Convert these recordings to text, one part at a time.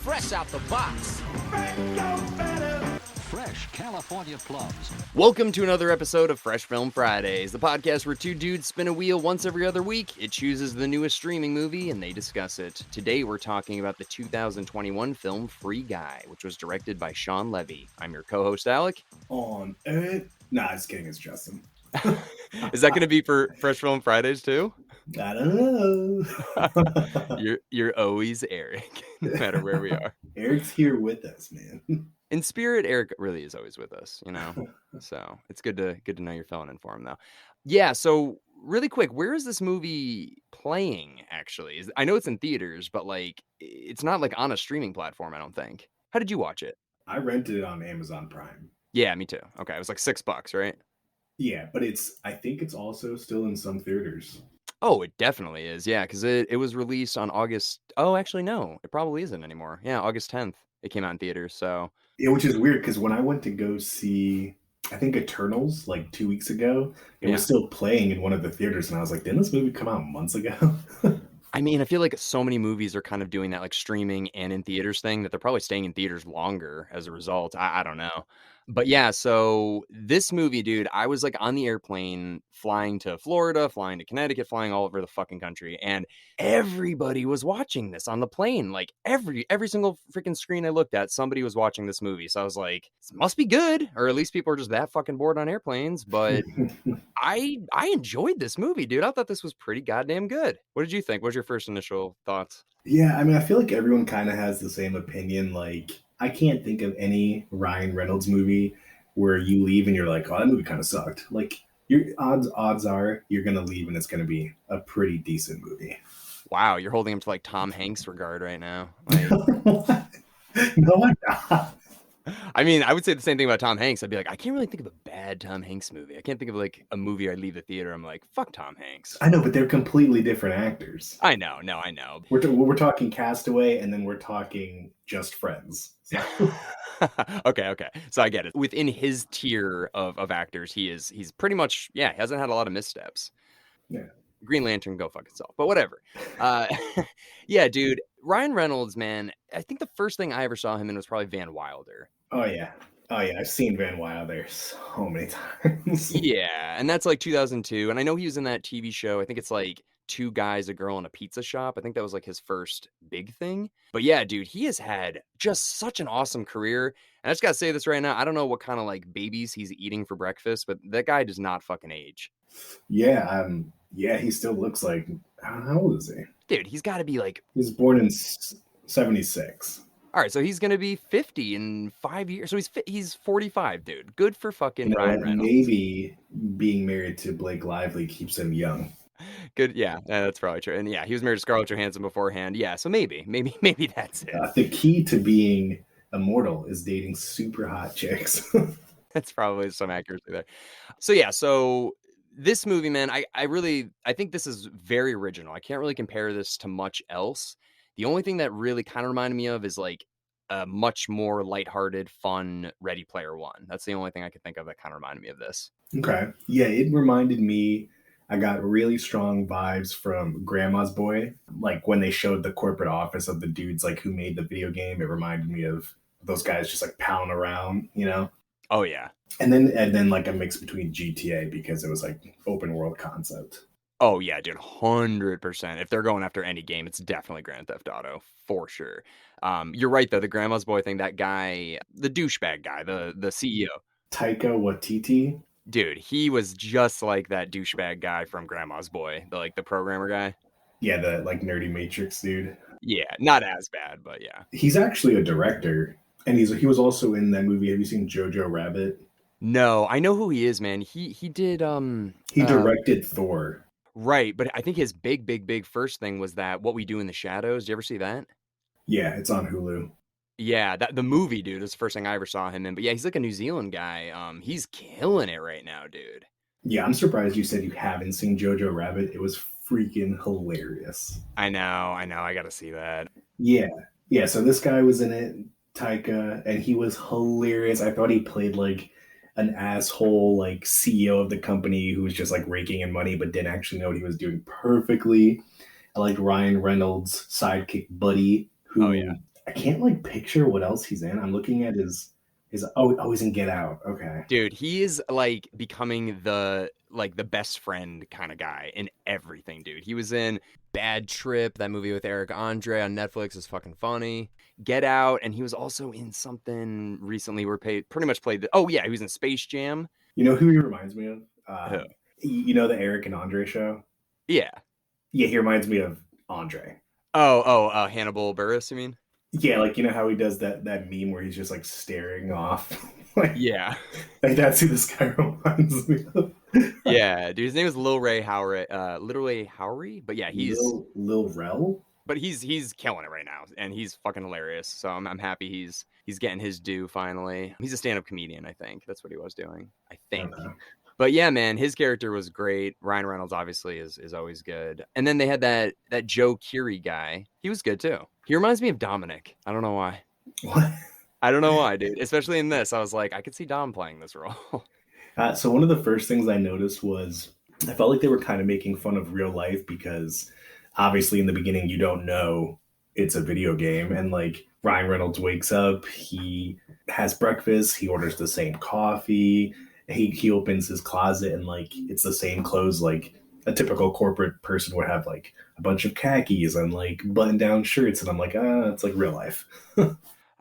fresh out the box. Fresh California plums. Welcome to another episode of Fresh Film Fridays, the podcast where two dudes spin a wheel once every other week. It chooses the newest streaming movie and they discuss it. Today we're talking about the 2021 film Free Guy, which was directed by Sean Levy. I'm your co-host Alec. On it. Nah, just kidding, it's Justin. Is that going to be for Fresh Film Fridays too? I don't know. You're always Eric, no matter where we are. Eric's here with us, man. In spirit, Eric really is always with us, you know. So it's good to know you're filling in for him, though. Yeah. So really quick, where is this movie playing? Actually, I know it's in theaters, but like it's not like on a streaming platform. I don't think. How did you watch it? I rented it on Amazon Prime. Yeah, me too. Okay, it was like $6, right? Yeah, but I think it's also still in some theaters. Oh, it definitely is. Yeah, because it was released on August. Oh, actually, no, it probably isn't anymore. Yeah, August 10th. It came out in theaters. So Yeah, which is weird because when I went to go see, I think Eternals like 2 weeks ago, it was still playing in one of the theaters, and I was like, didn't this movie come out months ago? I mean, I feel like so many movies are kind of doing that like streaming and in theaters thing that they're probably staying in theaters longer as a result. I don't know. But yeah, so this movie, dude, I was like on the airplane flying to Florida, flying to Connecticut, flying all over the fucking country. And everybody was watching this on the plane. Like every single freaking screen I looked at, somebody was watching this movie. So I was like, this must be good. Or at least people are just that fucking bored on airplanes. But I enjoyed this movie, dude. I thought this was pretty goddamn good. What did you think? What was your first initial thoughts? Yeah, I mean, I feel like everyone kind of has the same opinion. Like, I can't think of any Ryan Reynolds movie where you leave and you're like, oh, that movie kind of sucked. Like, your odds are you're going to leave and it's going to be a pretty decent movie. Wow, you're holding him to like Tom Hanks regard right now. Like, no, I'm not. I mean, I would say the same thing about Tom Hanks. I'd be like, I can't really think of a bad Tom Hanks movie. I can't think of like a movie I'd leave the theater. I'm like, fuck Tom Hanks. I know, but they're completely different actors. I know. We're talking Castaway, and then we're talking Just Friends. So. Okay. So I get it. Within his tier of actors, he's pretty much, he hasn't had a lot of missteps. Yeah. Green Lantern, go fuck itself. But whatever. Yeah, dude. Ryan Reynolds, man. I think the first thing I ever saw him in was probably Van Wilder. Oh yeah. I've seen Van Wilder so many times. Yeah, and that's like 2002. And I know he was in that TV show. I think it's like Two Guys, a Girl in a Pizza Shop. I think that was like his first big thing. But yeah, dude, he has had just such an awesome career. And I just gotta say this right now. I don't know what kind of like babies he's eating for breakfast, but that guy does not fucking age. Yeah, he still looks like, I don't know, how old is he? Dude, he's got to be like... He was born in 76. All right, so he's going to be 50 in 5 years. So he's 45, dude. Good for fucking Ryan Reynolds. Maybe being married to Blake Lively keeps him young. Good, yeah, that's probably true. And yeah, he was married to Scarlett Johansson beforehand. Yeah, so maybe that's it. The key to being immortal is dating super hot chicks. That's probably some accuracy there. So yeah, this movie, man, I think this is very original. I can't really compare this to much else. The only thing that really kind of reminded me of is like a much more lighthearted, fun Ready Player One. That's the only thing I could think of that kind of reminded me of this. Okay. Yeah, it reminded me, I got really strong vibes from Grandma's Boy. Like when they showed the corporate office of the dudes like who made the video game, it reminded me of those guys just like pounding around, you know? Oh yeah. And then like a mix between GTA because it was like open world concept. Oh yeah, dude, 100%. If they're going after any game, it's definitely Grand Theft Auto for sure. You're right though, the Grandma's Boy thing. That guy, the douchebag guy, the CEO, Taika Waititi. Dude, he was just like that douchebag guy from Grandma's Boy, the programmer guy. Yeah, the like nerdy Matrix dude. Yeah, not as bad, but yeah. He's actually a director, and he was also in that movie. Have you seen Jojo Rabbit? No, I know who he is, man. He did He directed Thor. Right, but I think his big first thing was that What We Do in the Shadows. Did you ever see that? Yeah, it's on Hulu. Yeah, the movie, dude, is the first thing I ever saw him in. But yeah, he's like a New Zealand guy. He's killing it right now, dude. Yeah, I'm surprised you said you haven't seen Jojo Rabbit. It was freaking hilarious. I know. I got to see that. Yeah. So this guy was in it, Taika, and he was hilarious. I thought he played like an asshole like CEO of the company who was just like raking in money but didn't actually know what he was doing perfectly. I liked Ryan Reynolds' sidekick Buddy, who I can't like picture what else he's in. I'm looking at his oh he's in Get Out. Okay. Dude, he is like becoming the best friend kind of guy in everything, dude. He was in Bad Trip, that movie with Eric Andre on Netflix is fucking funny. Get Out, and he was also in something recently where pretty much played oh yeah, he was in Space Jam. You know who he reminds me of? Who? You know the Eric and Andre show? Yeah. Yeah, he reminds me of Andre. Hannibal Buress, you mean? Yeah, like you know how he does that meme where he's just like staring off. Like, Yeah. like that's who this guy reminds me of. Yeah, dude, his name is Lil Ray Howery, but yeah, Lil Rel. but he's killing it right now, and he's fucking hilarious. So I'm happy he's getting his due finally. He's a stand-up comedian, I think. That's what he was doing, I think. Okay. But yeah, man, his character was great. Ryan Reynolds obviously is always good. And then they had that Joe Keery guy. He was good too. He reminds me of Dominic. I don't know why. What? I don't know why, dude. Especially in this, I was like, I could see Dom playing this role. So one of the first things I noticed was I felt like they were kind of making fun of real life because obviously in the beginning you don't know it's a video game, and like Ryan Reynolds wakes up, he has breakfast, he orders the same coffee, he opens his closet and like it's the same clothes like a typical corporate person would have, like a bunch of khakis and like button down shirts, and I'm like, it's like real life.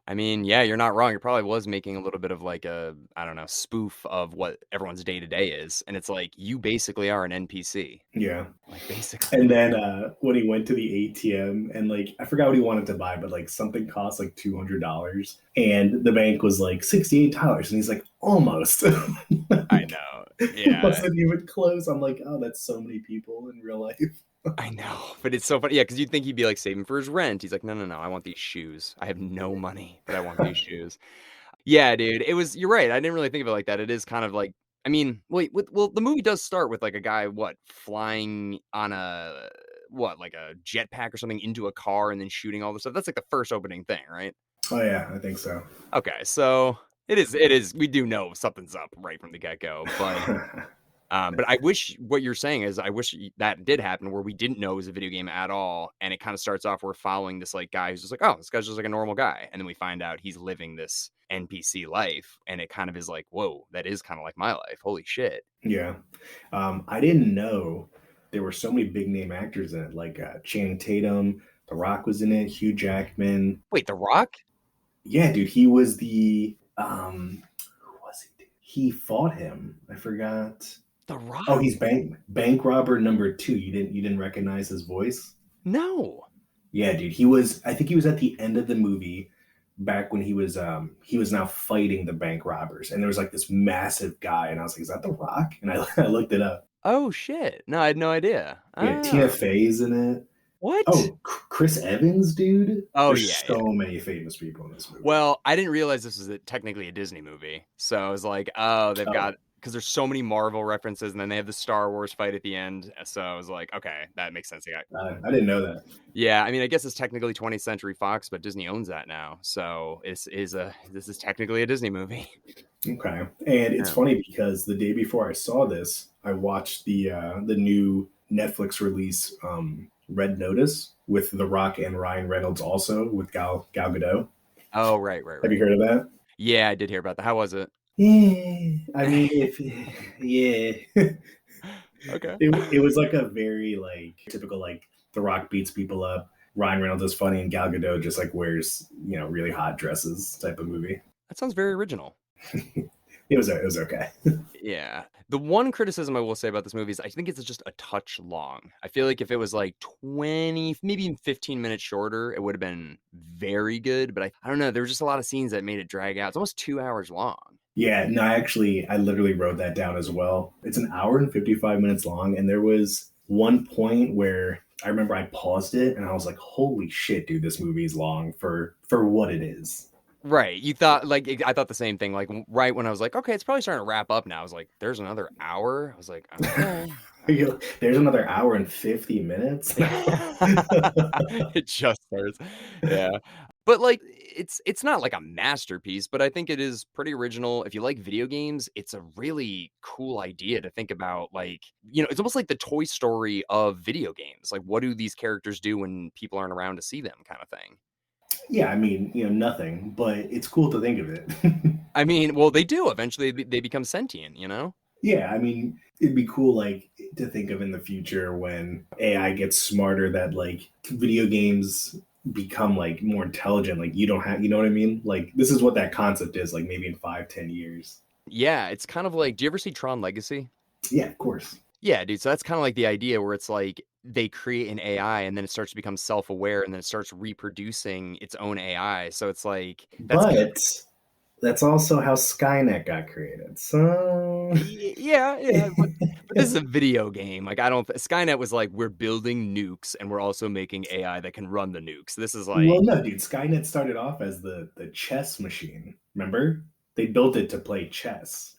I mean, yeah, you're not wrong. It probably was making a little bit of like a, I don't know, spoof of what everyone's day to day is. And it's like, you basically are an NPC. Yeah. Like, basically. And then when he went to the ATM and like, I forgot what he wanted to buy, but like something cost like $200 and the bank was like $68. And he's like, almost. I know. Yeah. It wasn't even close. I'm like, oh, that's so many people in real life. I know, but it's so funny. Yeah, because you'd think he'd be like saving for his rent. He's like, no, I want these shoes. I have no money, but I want these shoes. Yeah, dude, you're right. I didn't really think of it like that. It is kind of like, I mean, the movie does start with like a guy, flying on like a jetpack or something into a car and then shooting all this stuff. That's like the first opening thing, right? Oh, yeah, I think so. Okay, so it is. We do know something's up right from the get-go, but I wish what you're saying is I wish that did happen where we didn't know it was a video game at all. And it kind of starts off, we're following this like guy who's just like, oh, this guy's just like a normal guy. And then we find out he's living this NPC life. And it kind of is like, whoa, that is kind of like my life. Holy shit. Yeah. I didn't know there were so many big name actors in it. Like Channing Tatum, The Rock was in it, Hugh Jackman. Wait, The Rock? Yeah, dude, he was the who was he? Dude? He fought him. I forgot. The Rock? Oh, he's bank robber number 2. You didn't recognize his voice? No. Yeah, dude. I think he was at the end of the movie back when he was now fighting the bank robbers, and there was like this massive guy, and I was like, is that The Rock? And I looked it up. Oh shit. No, I had no idea. Yeah, Tina Fey's in it. What? Oh, Chris Evans, dude. Oh, There's yeah. so many famous people in this movie. Well, I didn't realize this was technically a Disney movie. So I was like, oh, they've got, because there's so many Marvel references, and then they have the Star Wars fight at the end. So I was like, okay, that makes sense. Yeah. I didn't know that. Yeah, I mean, I guess it's technically 20th Century Fox, but Disney owns that now. So this is technically a Disney movie. Okay. And it's funny because the day before I saw this, I watched the new Netflix release, Red Notice, with The Rock and Ryan Reynolds, also with Gal Gadot. Oh, right. Have you heard of that? Yeah, I did hear about that. How was it? Yeah. I mean, yeah. Okay. It was like a very like typical like The Rock beats people up, Ryan Reynolds is funny, and Gal Gadot just like wears really hot dresses type of movie. That sounds very original. It was okay. Yeah. The one criticism I will say about this movie is I think it's just a touch long. I feel like if it was like 20, maybe even 15 minutes shorter, it would have been very good. But I don't know. There were just a lot of scenes that made it drag out. It's almost 2 hours long. Yeah, no, I literally wrote that down as well. It's an hour and 55 minutes long. And there was one point where I remember I paused it and I was like, holy shit, dude, this movie is long for what it is. Right. You thought, like, I thought the same thing. Like, right when I was like, okay, it's probably starting to wrap up now. I was like, there's another hour. I was like, okay. There's another hour and 50 minutes. It just starts. Yeah. But like, it's not like a masterpiece, but I think it is pretty original. If you like video games, it's a really cool idea to think about. Like, it's almost like the Toy Story of video games. Like, what do these characters do when people aren't around to see them, kind of thing. Yeah, I mean, nothing, but it's cool to think of it. I mean, well, they do eventually. They become sentient, you know? Yeah, I mean, it'd be cool, like, to think of in the future when AI gets smarter, that like video games become like more intelligent. Like, you don't have, you know what I mean? Like, this is what that concept is. Like, maybe in 5, 10 years. Yeah, it's kind of like, do you ever see Tron Legacy? Yeah, of course. Yeah, dude. So that's kind of like the idea where it's like they create an AI and then it starts to become self-aware and then it starts reproducing its own AI. So it's like that's kind But that's also how Skynet got created. So, yeah, yeah, but this is a video game. Like I don't Skynet was like we're building nukes and we're also making AI that can run the nukes. This is well, like no, dude. Skynet started off as the chess machine. Remember, they built it to play chess,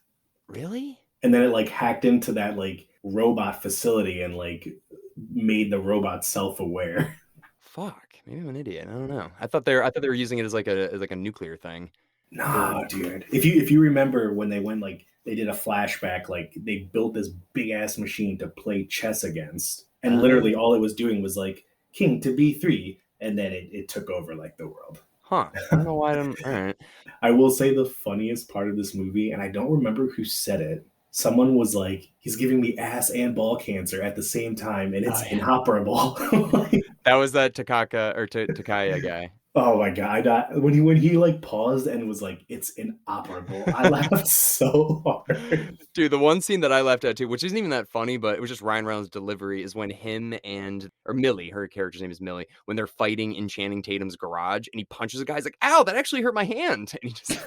really? and then it like hacked into that like robot facility and like made the robot self-aware. Fuck. Maybe I'm an idiot. I don't know. I thought they were using it as like a nuclear thing. Or Nah, dude. If you remember when they went, like, they did a flashback, like they built this big ass machine to play chess against, and literally all it was doing was like king to b3, and then it took over like the world. huh. I don't know why I don't all right. I will say the funniest part of this movie, and I don't remember who said it. Someone was like, "He's giving me ass and ball cancer at the same time, and Oh it's yeah. inoperable." That was that Takaka or Takaya guy. Oh my god! When he like paused and was like, "It's inoperable," I laughed so hard. Dude, the one scene that I laughed at too, which isn't even that funny, but it was just Ryan Reynolds' delivery, is when him and or Millie, her character's name is Millie, when they're fighting in Channing Tatum's garage and he punches a guy, he's like, "Ow, that actually hurt my hand." And he just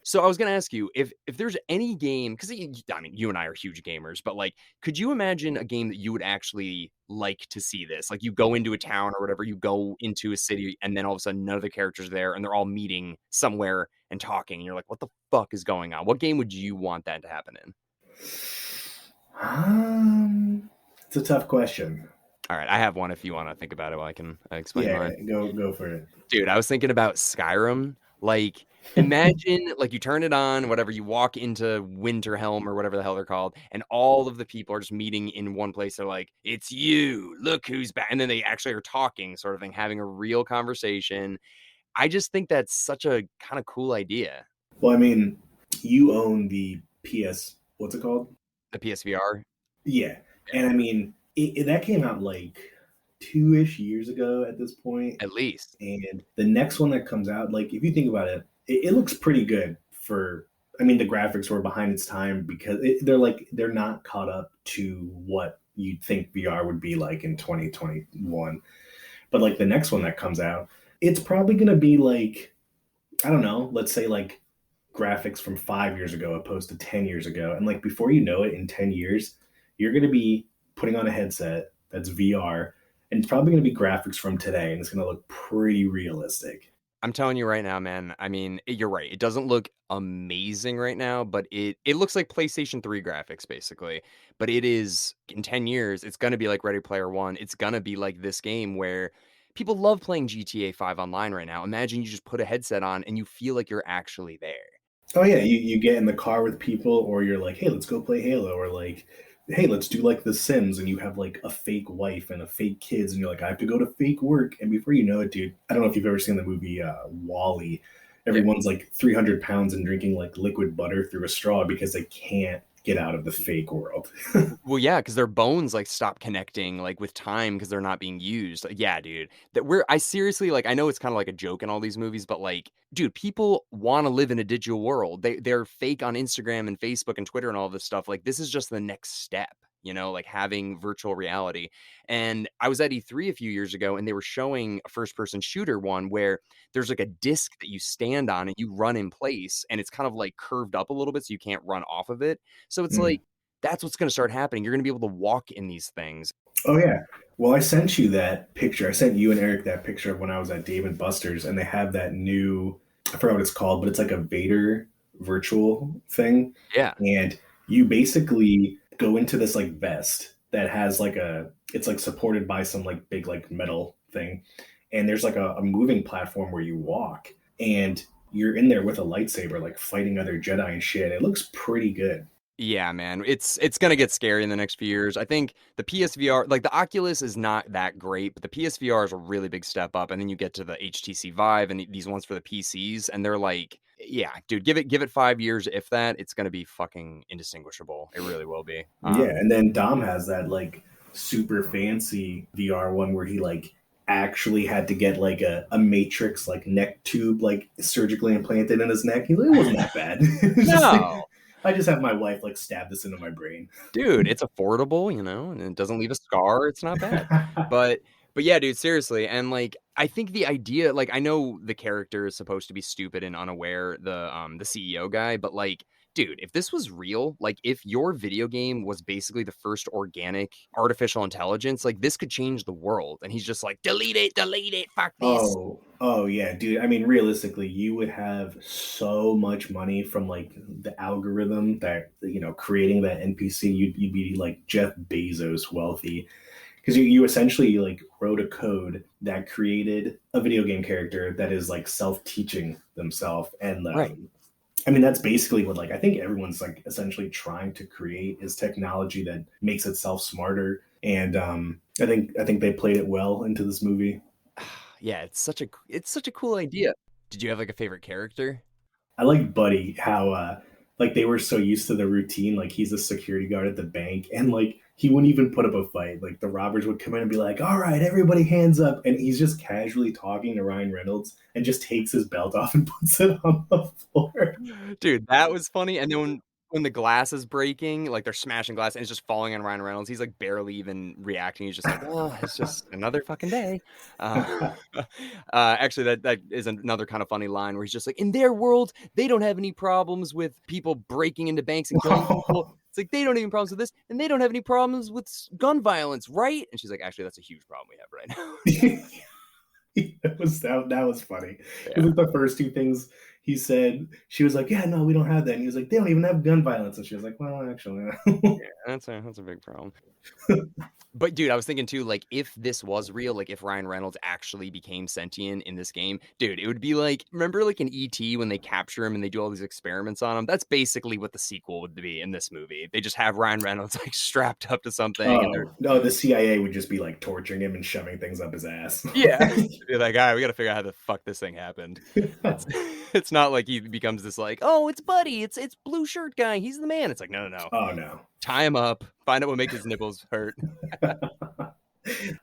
So I was gonna ask you if there's any game, because I mean you and I are huge gamers, but like, could you imagine a game that you would actually like to see this? Like you go into a town or whatever, you go into a city, and then all of a sudden none of the characters are there, and they're all meeting somewhere and talking, and you're like, what the fuck is going on? What game would you want that to happen in? It's a tough question. All right, I have one if you want to think about it while I can explain Yeah, mine. go for it. Dude, I was thinking about Skyrim. Like, imagine like you turn it on, whatever, you walk into Winterhelm or whatever the hell they're called, and all of the people are just meeting in one place. They're like, "It's you. Look who's back." And then they actually are talking, sort of thing, having a real conversation. I just think that's such a kind of cool idea. Well, I mean, you own the PS. What's it called? The PSVR. Yeah, Yeah, and I mean, that came out like 2-ish years ago at this point, at least. and the next one that comes out, like if you think about it, it looks pretty good for. I mean, the graphics were behind its time because they're not caught up to what you'd think VR would be like in 2021. But like the next one that comes out, it's probably gonna be like, I don't know, let's say like graphics from 5 years ago opposed to 10 years ago. And like before you know it, in 10 years, you're gonna be putting on a headset that's VR, and it's probably gonna be graphics from today, and it's gonna look pretty realistic. I'm telling you right now, man. I mean, you're right. It doesn't look amazing right now, but it looks like PlayStation 3 graphics basically. But it is in 10 years, it's going to be like Ready Player One. It's going to be like this game where people love playing GTA 5 online right now. Imagine you just put a headset on and you feel like you're actually there. Oh yeah, you get in the car with people, or you're like, hey, let's go play Halo, or like, hey, let's do like The Sims, and you have like a fake wife and a fake kids, and you're like, I have to go to fake work, and before you know it, dude, I don't know if you've ever seen the movie Wall-E. Yeah. Everyone's like 300 pounds and drinking like liquid butter through a straw because they can't get out of the fake world. Well, yeah, because their bones like stop connecting like with time because they're not being used. Like, yeah, dude. That we're I seriously like I know it's kind of like a joke in all these movies, but like, dude, people want to live in a digital world. They're fake on Instagram and Facebook and Twitter and all this stuff. Like, this is just the next step, like having virtual reality. And I was at E3 a few years ago and they were showing a first person shooter one where there's like a disc that you stand on and you run in place and it's kind of like curved up a little bit so you can't run off of it. So it's Mm. like that's what's going to start happening. You're going to be able to walk in these things. Oh yeah. Well, I sent you that picture. I sent you and Eric that picture of when I was at Dave and Buster's, and they have that new. I forgot what it's called, but it's like a Vader virtual thing, Yeah. and you basically go into this like vest that has like it's like supported by some like big like metal thing, and there's like a moving platform where you walk, and you're in there with a lightsaber like fighting other Jedi and shit. It looks pretty good. Yeah, man. It's gonna get scary in the next few years. I think the PSVR, like the Oculus is not that great, but the PSVR is a really big step up. And then you get to the HTC Vive and these ones for the PCs, and they're like, yeah, dude, give it 5 years. If that, it's gonna be fucking indistinguishable. It really will be. Yeah, and then Dom has that like super fancy VR one where he like actually had to get like a matrix like neck tube like surgically implanted in his neck. He's like, it wasn't that bad. It's just like No, I just have my wife like stab this into my brain. dude, it's affordable, and it doesn't leave a scar. It's not bad. But but yeah, dude, seriously. And like I think the idea, like I know the character is supposed to be stupid and unaware, the CEO guy, but like dude, if this was real, like if your video game was basically the first organic artificial intelligence, like this could change the world. And he's just like, delete it, fuck this. Oh yeah, dude. I mean, realistically, you would have so much money from like the algorithm that creating that NPC. You'd be like Jeff Bezos wealthy because you essentially like wrote a code that created a video game character that is like self-teaching themselves, and Right. I mean that's basically what like I think everyone's like essentially trying to create is technology that makes itself smarter, and I think they played it well into this movie. Yeah, it's such a cool idea. Did you have like a favorite character? I like Buddy, how like they were so used to the routine, like he's a security guard at the bank, and like he wouldn't even put up a fight. Like the robbers would come in and be like, "All right, everybody hands up," and he's just casually talking to Ryan Reynolds and just takes his belt off and puts it on the floor. Dude, that was funny. And then when the glass is breaking, like they're smashing glass and it's just falling on Ryan Reynolds, he's like barely even reacting. He's just like, well, it's just another fucking day. Uh, actually, that is another kind of funny line where he's just like, in their world, they don't have any problems with people breaking into banks and killing people. It's like they don't have any problems with this, and they don't have any problems with gun violence, right? And she's like, actually, that's a huge problem we have right now. That was funny. It Yeah. was the first two things he said. She was like, "Yeah, no, we don't have that." And he was like, "They don't even have gun violence." And she was like, "Well, actually." Yeah, that's a big problem. But dude, I was thinking too, like if this was real, like if Ryan Reynolds actually became sentient in this game, dude, it would be like, remember like in ET when they capture him and they do all these experiments on him? That's basically what the sequel would be in this movie. They just have Ryan Reynolds like strapped up to something and they're Oh no, the CIA would just be like torturing him and shoving things up his ass. yeah. Be like, all right, we gotta figure out how the fuck this thing happened. It's it's not like he becomes this like, oh, it's Buddy, it's blue shirt guy, he's the man. It's like, no. Oh no. Tie him up, find out what makes his nipples hurt.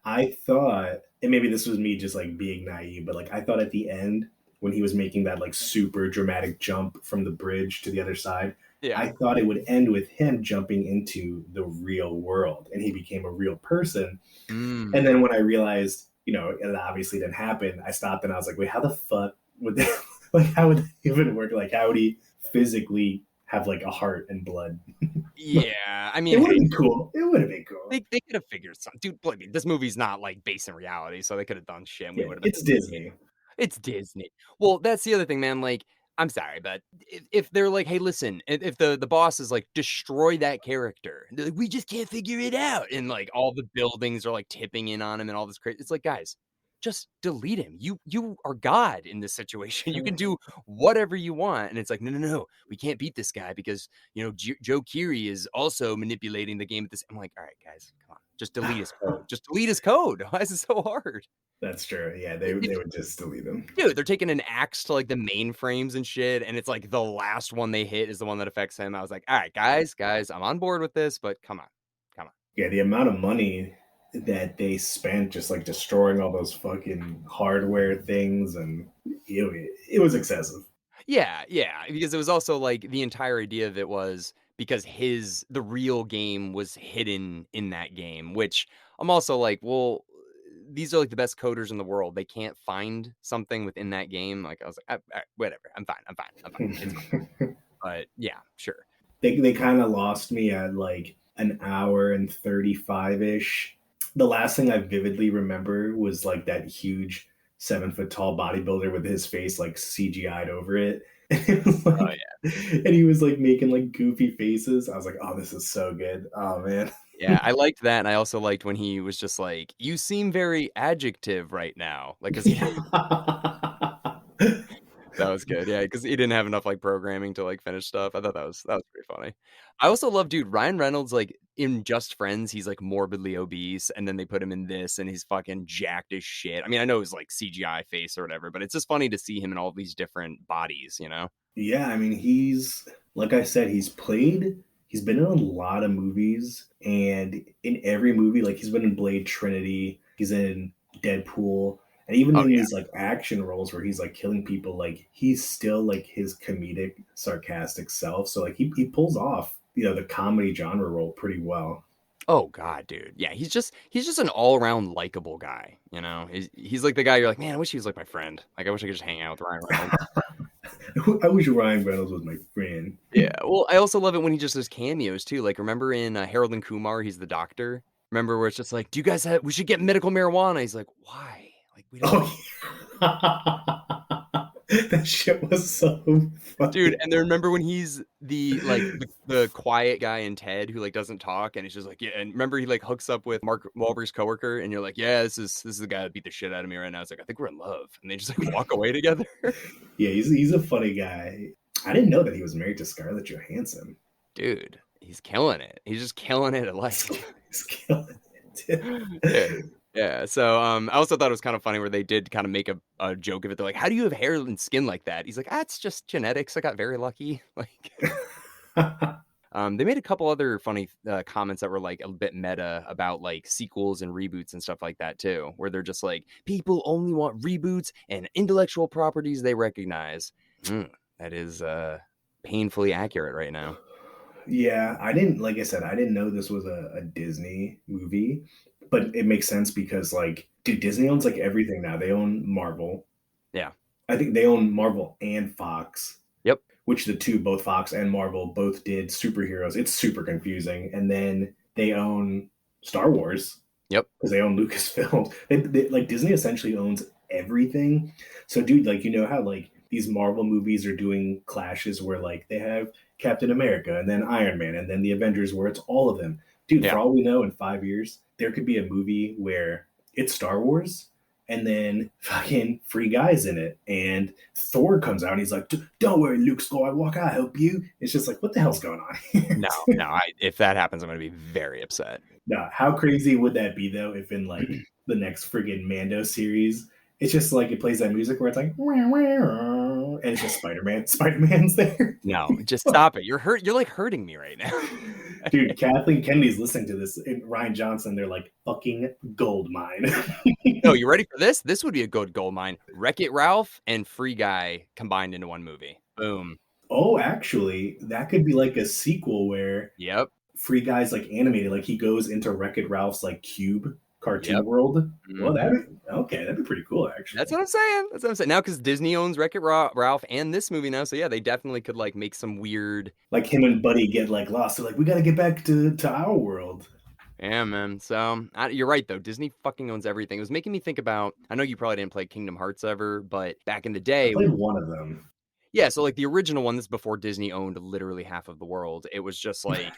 I thought, and maybe this was me just like being naive, but like I thought at the end when he was making that like super dramatic jump from the bridge to the other side, Yeah. I thought it would end with him jumping into the real world and he became a real person. Mm. And then when I realized, it obviously didn't happen, I stopped and I was like, wait, how the fuck would that, like, how would that even work? Like, how would he physically have like a heart and blood? Yeah, I It mean, would have been cool. It would have been cool. they could have figured something. Dude, look, this movie's not like based in reality, so they could have done shit and we Yeah, would have been it's Disney. It's Disney. Well, that's the other thing, man. Like, I'm sorry, but if they're like, hey, listen, if the boss is like, destroy that character, they're like, we just can't figure it out. And like all the buildings are like tipping in on him and all this crazy. It's like, guys, just delete him. You are God in this situation. You can do whatever you want. And it's like, no. We can't beat this guy because, Joe Keery is also manipulating the game at this. I'm like, all right, guys, come on. Just delete his code. Just delete his code. Why is it so hard? That's true. Yeah, they would just delete them. Dude, they're taking an axe to like the mainframes and shit, and it's like the last one they hit is the one that affects him. I was like, all right, guys, I'm on board with this, but come on. Yeah, the amount of money that they spent just like destroying all those fucking hardware things, and it was excessive. Yeah, because it was also like the entire idea of it was because the real game was hidden in that game, which I'm also like, well, these are like the best coders in the world. They can't find something within that game. Like I was like, all right, whatever. I'm fine. It's fine. But yeah, sure. They kind of lost me at like an hour and 35 ish. The last thing I vividly remember was like that huge 7 foot tall bodybuilder with his face like CGI'd over it. And it was like, Oh yeah. and he was like making like goofy faces. I was like, oh, this is so good. Oh man. Yeah, I liked that, and I also liked when he was just like, "You seem very adjective right now," like, cause that was good, yeah, because he didn't have enough like programming to like finish stuff. I thought that was pretty funny. I also love, dude, Ryan Reynolds, like, in Just Friends, he's, like, morbidly obese, and then they put him in this, and he's fucking jacked as shit. I mean, I know it's, like, CGI face or whatever, but it's just funny to see him in all these different bodies, you know? Yeah, I mean, he's like I said, he's been in a lot of movies, and in every movie, like he's been in Blade Trinity, he's in Deadpool, and even Oh, in yeah. these like action roles where he's like killing people, like he's still like his comedic, sarcastic self. So like he pulls off, the comedy genre role pretty well. Oh god, dude. Yeah, he's just an all-around likable guy, you know? He's like the guy you're like, "Man, I wish he was like my friend. Like, I wish I could just hang out with Ryan Reynolds." I wish Ryan Reynolds was my friend. Yeah, well, I also love it when he just does cameos too. Like, remember in Harold and Kumar, he's the doctor? Remember where it's just like, "Do you guys we should get medical marijuana." He's like, "Why?" Like, we don't. Oh, yeah. That shit was so funny. Dude, and then remember when he's the quiet guy in Ted who like doesn't talk, and he's just like, yeah. And remember he like hooks up with Mark Wahlberg's coworker, and you're like, yeah, this is the guy that beat the shit out of me right now. It's like, I think we're in love, and they just like walk away together. Yeah, he's a funny guy. I didn't know that he was married to Scarlett Johansson. Dude, he's killing it. He's just killing it at life. He's killing it. Yeah. Yeah, so I also thought it was kind of funny where they did kind of make a joke of it. They're like, "How do you have hair and skin like that?" He's like, it's just genetics. I got very lucky." Like, they made a couple other funny comments that were like a bit meta about like sequels and reboots and stuff like that too, where they're just like, people only want reboots and intellectual properties they recognize. That is painfully accurate right now. Yeah, like I said, I didn't know this was a Disney movie, but it makes sense because, like, dude, Disney owns like everything now. They own Marvel. Yeah. I think they own Marvel and Fox. Yep. Which both Fox and Marvel, both did superheroes. It's super confusing. And then they own Star Wars. Yep. Because they own Lucasfilm. Like Disney essentially owns everything. So, dude, like, you know how like these Marvel movies are doing clashes where like they have Captain America and then Iron Man and then the Avengers where it's all of them. Dude, for all we know, in 5 years, there could be a movie where it's Star Wars and then fucking Free Guy's in it. And Thor comes out and he's like, "Don't worry, Luke Skywalker, I'll help you." It's just like, what the hell's going on? No. If that happens, I'm going to be very upset. No, how crazy would that be, though, if in like the next friggin' Mando series, it's just like it plays that music where it's like, and it's just Spider-Man. Spider-Man's there. No, just stop it. You're like hurting me right now. Dude, Kathleen Kennedy's listening to this, and Ryan Johnson, they're like, fucking gold mine. No, you ready for this? This would be a good gold mine. Wreck-It Ralph and Free Guy combined into one movie. Boom. Oh, actually, that could be like a sequel where Free Guy's like animated, like he goes into Wreck-It Ralph's like cube cartoon world. Mm-hmm. Well, that'd be pretty cool, actually. That's what I'm saying. Now, because Disney owns Wreck-It Ralph and this movie now, so yeah, they definitely could like make some weird, like him and Buddy get like lost. So like, we got to get back to our world. Yeah, man. So you're right though. Disney fucking owns everything. It was making me think about. I know you probably didn't play Kingdom Hearts ever, but back in the day, I played one of them. Yeah, so like the original one, this is before Disney owned literally half of the world. It was just like.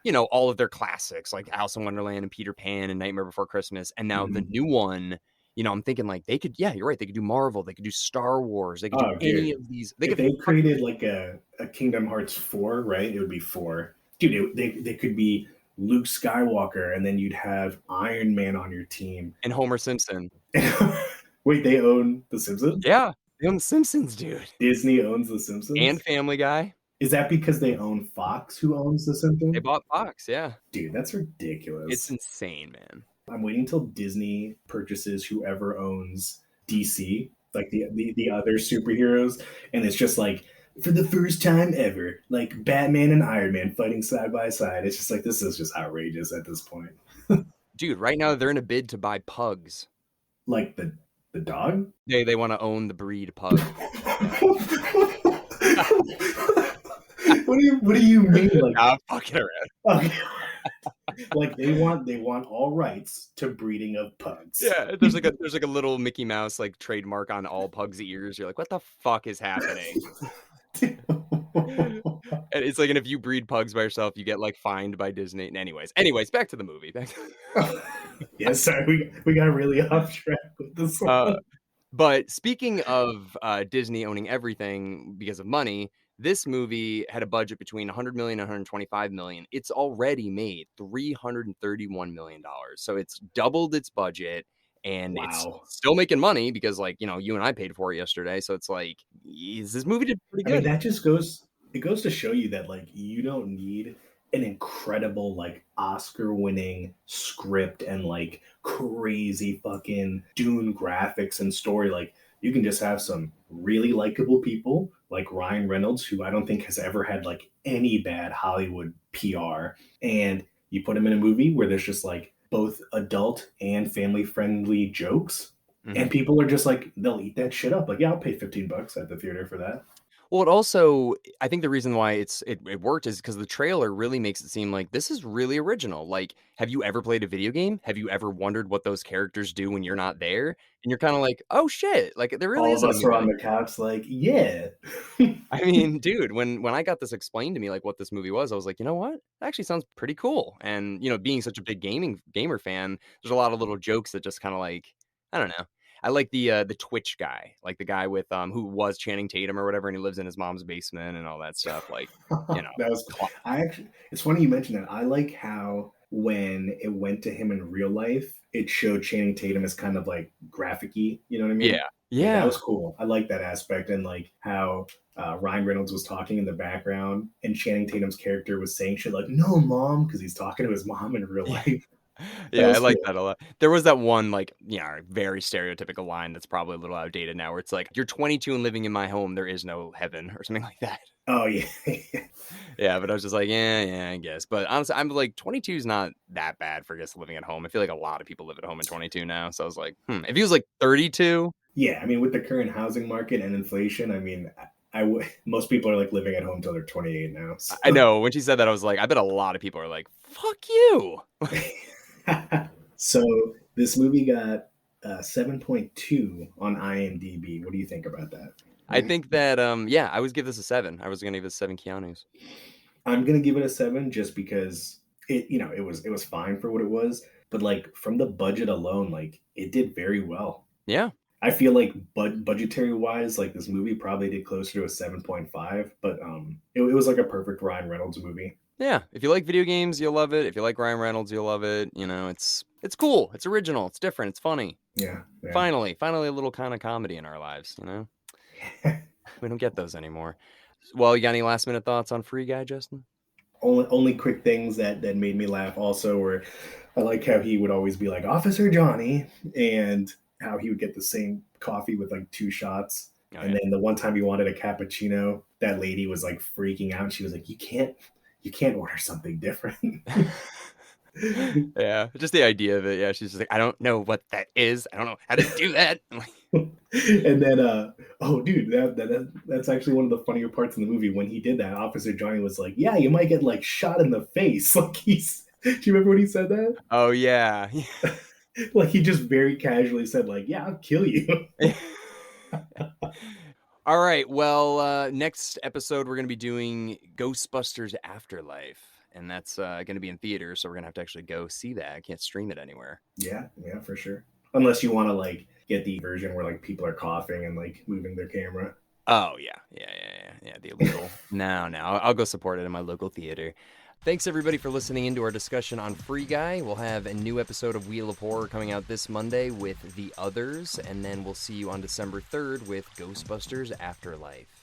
You know, all of their classics like Alice in Wonderland and Peter Pan and Nightmare Before Christmas. And now the new one, you know, I'm thinking like they could, yeah, you're right. They could do Marvel. They could do Star Wars. They could do any of these. If they created like a Kingdom Hearts 4, right? It would be 4. Dude, they could be Luke Skywalker and then you'd have Iron Man on your team. And Homer Simpson. Wait, they own The Simpsons? Yeah, they own The Simpsons, dude. Disney owns The Simpsons? And Family Guy. Is that because they own Fox, who owns The Simpsons? They bought Fox, yeah. Dude, that's ridiculous. It's insane, man. I'm waiting until Disney purchases whoever owns DC, like the other superheroes, and it's just like, for the first time ever, like Batman and Iron Man fighting side by side. It's just like, this is just outrageous at this point. Dude, right now they're in a bid to buy pugs. Like the dog? They want to own the breed pug. What do you mean? Like, I'm fucking around. Okay. Like they want all rights to breeding of pugs. Yeah, there's like a little Mickey Mouse like trademark on all pugs' ears. You're like, what the fuck is happening? And it's like, and if you breed pugs by yourself, you get like fined by Disney. Anyways, back to the movie. Yes, sorry, we got really off track with this one. But speaking of Disney owning everything because of money, This movie had a budget between 100 million and 125 million. It's already made 331 million dollars. So it's doubled its budget, and it's Wow. still making money because, like, you and I paid for it yesterday. So it's like, this movie did pretty I mean, good. that just goes it goes to show you that like you don't need an incredible like Oscar winning script and like crazy fucking Dune graphics and story. Like you can just have some really likable people like Ryan Reynolds, who I don't think has ever had like any bad Hollywood PR, and you put him in a movie where there's just like both adult and family friendly jokes, Mhm. and people are just like they'll eat that shit up. Like, yeah, I'll pay $15 at the theater for that. Well, it also, I think the reason why it worked is because the trailer really makes it seem like this is really original. Like, have you ever played a video game? Have you ever wondered what those characters do when you're not there? And you're kind of like, oh shit, like there really All of isn't a us are movie on like the couch, like, yeah. I mean, dude, when I got this explained to me, like what this movie was, I was like, you know what? It actually sounds pretty cool. And being such a big gamer fan, there's a lot of little jokes that just kind of like, I don't know. I like the Twitch guy, like the guy with who was Channing Tatum or whatever, and he lives in his mom's basement and all that stuff. Like, you know, That was cla- I actually it's funny you mentioned that. I like how when it went to him in real life, it showed Channing Tatum as kind of like graphic-y, you know what I mean? yeah, Yeah, that yeah. was cool. I like that aspect, and like how Ryan Reynolds was talking in the background and Channing Tatum's character was saying shit like, "No, mom," because he's talking to his mom in real Yeah. life. That Yeah, I was like cool. that a lot. There was that one, like, very stereotypical line that's probably a little outdated now where it's like, "You're 22 and living in my home, there is no heaven," or something like that. Oh yeah. Yeah, but I was just like, yeah, I guess. But honestly, I'm like, 22 is not that bad for just living at home. I feel like a lot of people live at home at 22 now. So I was like, if he was like 32, Yeah, I mean, with the current housing market and inflation, I mean, most people are like living at home till they're 28 now. I So, know when she said that, I was like, I bet a lot of people are like, fuck you. so this movie got 7.2 on IMDb. What do you think about that? I think that, yeah, I would give this a 7. I was going to give this 7 Keanu's. I'm gonna give it a 7 just because it was fine for what it was, but like from the budget alone, like it did very well. Yeah. I feel like budgetary wise, like this movie probably did closer to a 7.5, but it was like a perfect Ryan Reynolds movie. Yeah. If you like video games, you'll love it. If you like Ryan Reynolds, you'll love it. It's cool. It's original. It's different. It's funny. Yeah, yeah. Finally a little kind of comedy in our lives. We don't get those anymore. Well, you got any last minute thoughts on Free Guy, Justin? Only quick things that made me laugh also were I like how he would always be like Officer Johnny, and how he would get the same coffee with like two shots. Oh, And yeah. then the one time he wanted a cappuccino, that lady was like freaking out. She was like, you can't order something different." Yeah, just the idea of it. Yeah, she's just like, I don't know what that is. I don't know how to do that. I'm like, And then oh dude, that's actually one of the funnier parts in the movie. When he did that, Officer Johnny was like, "Yeah, you might get like shot in the face." Like do you remember when he said that? oh yeah. Like he just very casually said like, "Yeah, I'll kill you." All right. Well, next episode we're gonna be doing Ghostbusters Afterlife, and that's gonna be in theaters, so we're gonna have to actually go see that. I can't stream it anywhere. Yeah, yeah, for sure. Unless you want to like get the version where like people are coughing and like moving their camera. Oh yeah. The illegal. No. I'll go support it in my local theater. Thanks everybody for listening into our discussion on Free Guy. We'll have a new episode of Wheel of Horror coming out this Monday with The Others, and then we'll see you on December 3rd with Ghostbusters Afterlife.